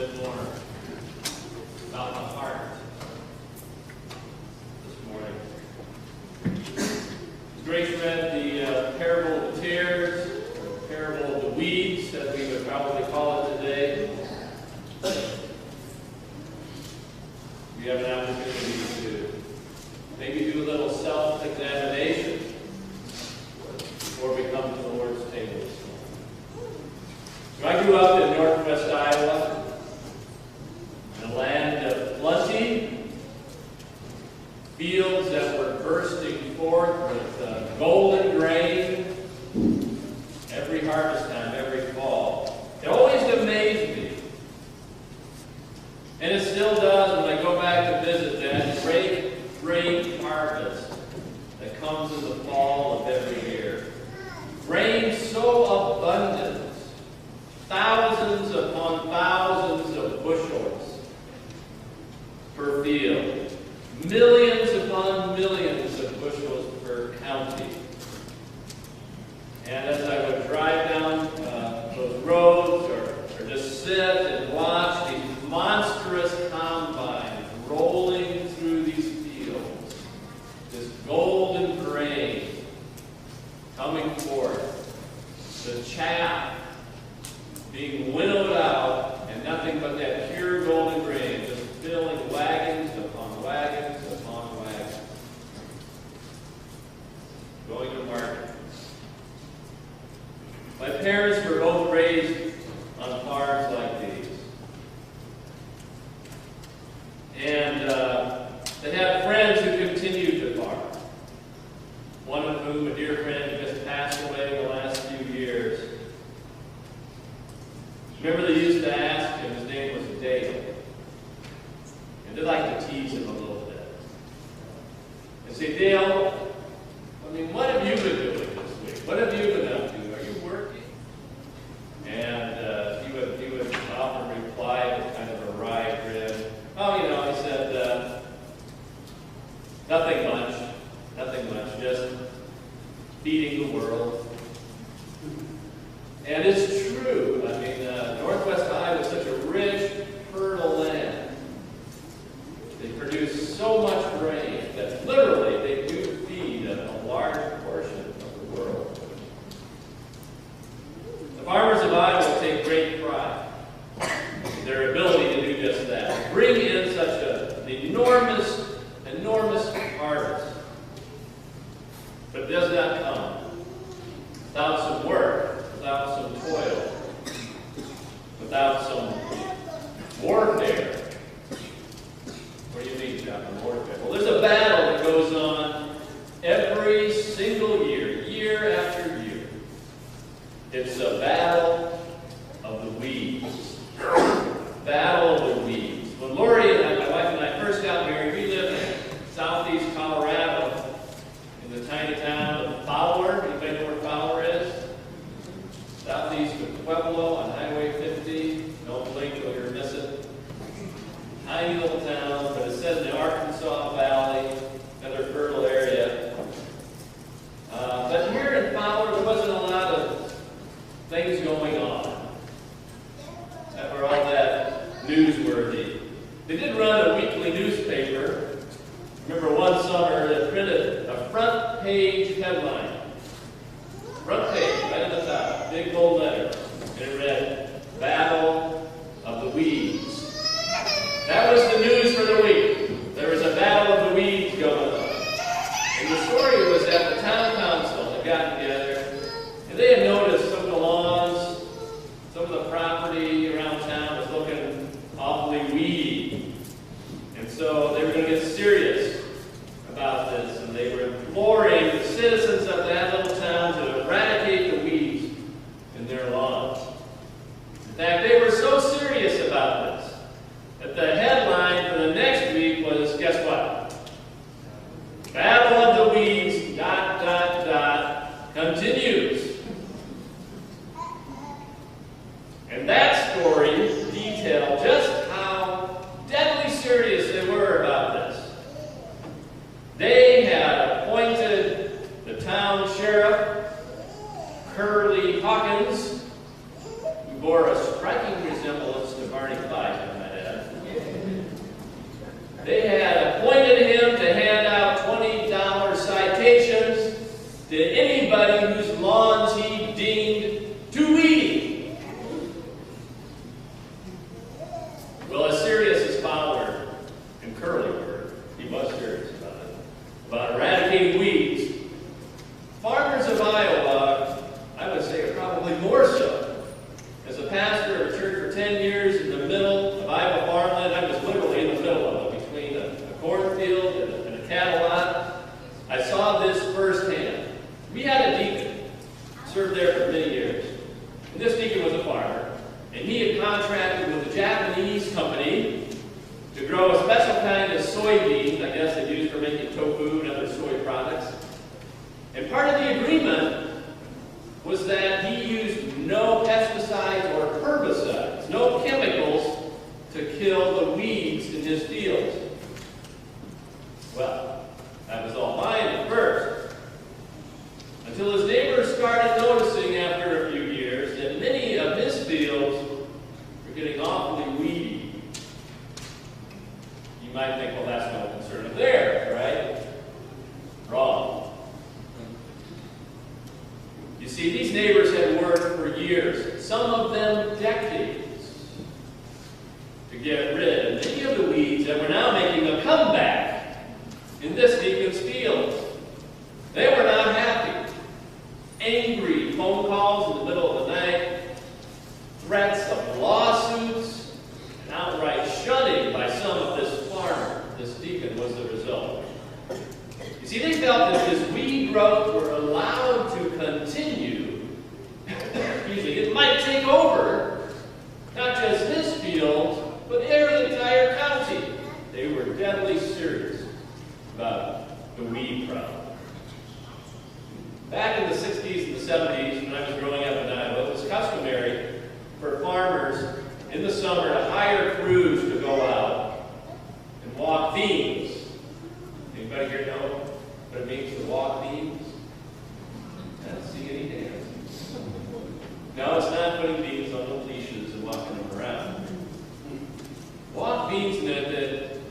bit more about the heart this morning. Grace read the parable of the tares, or parable of the weeds, as we would probably call it today. We have an opportunity to maybe do a little self-examination before we come to the Lord's table. So I grew up in northwest Iowa, in a land of plenty, fields that were bursting forth with golden grain every harvest time, every fall. It always amazed me. And it still does when I go back to visit that great harvest that comes in the fall of every year. Rain so abundant, thousands upon thousands of bushels per field, millions upon millions of bushels per county. And as I would drive down those roads or just sit and watch these monstrous combines rolling through these fields, this golden grain coming forth, the chaff being winnowed out, and nothing but that pure golden grain just filling wagons upon wagons upon wagons, going to market. My parents were both raised on farms like these. And they had friends who continued to farm. One of whom, a dear friend, who just passed away in the last few years. Remember, they used to ask him, his name was Dale. And they'd like to tease him a little bit. And say, Dale, I mean, what have you been doing this week? What have you been up to? Are you working? And he would often reply with kind of a wry grin. Oh, he said, nothing much, just feeding the world. And it's true. I mean, northwest Iowa is such a rich, fertile land. They produce so much grain that literally they do feed a large portion of the world. The farmers of Iowa take great pride in their ability to do just that. Bring in such an enormous harvest. But it does not come without some work, without some toil, without some warfare. What do you mean, John, warfare? Well, there's a battle that goes on every single year, year after year. It's a battle of the weeds. Battle of the weeds. When Lori and I, my wife and I, first got married, we lived in southeast Colorado, in the tiny town of Fowler. Anybody know where Fowler is? Southeast of Pueblo on Highway 50. Don't blink or you'll miss it. Tiny little town, but it says in the Arkansas Valley, another fertile area. But here in Fowler, there wasn't a lot of things going on that were all that newsworthy. They did run a weekly newspaper. Remember one summer they printed a front page headline. Front page, right at the top, big bold letters. And it read, Battle of the Weeds. That was the news for the week. There was a battle of the weeds going on. And the story was that the town council had gotten together, and they had noticed some of the lawns, some of the property around town was looking awfully weedy. And so they were going to get serious about this, and they were imploring the citizens of that little town to eradicate the weeds in their lawns. In fact, they were so serious about this that the headline for the next week was, guess what? Battle of the Weeds, ... continues. And that story detailed just how deadly serious they were about this. They had appointed the town sheriff, Curly Hawkins, who bore a striking resemblance to Barney Fife. And he had contracted with a Japanese company to grow a special kind of soybean, I guess they use for making tofu and other soy products. And part of the agreement was that he used no pesticides or herbicides, no chemicals to kill the weeds in his fields. Well, that was all fine at first, until his neighbors started noticing after a few years that many of his fields were getting awfully weedy. You might think, well, that's no concern of theirs, right? Wrong. You see, these neighbors had worked for years, some of them decades, to get rid of many of the weeds that were now making a comeback in this deacon's fields. They were not happy. Angry phone calls in the middle of the night, threats of lawsuits, and outright shunning by some of this farmer, this deacon, was the result. You see, they felt that this weed growth were allowed to continue. It might take over not just his field, but their entire county. They were deadly serious about the weed problem. Back in the 60s and the 70s, when I was growing up in Iowa, it was customary for farmers in the summer to hire crews to go out and walk beans. Anybody here know what it means to walk beans? I don't see any hands. No, it's not putting beans on the leashes and walking them around. Walk beans meant that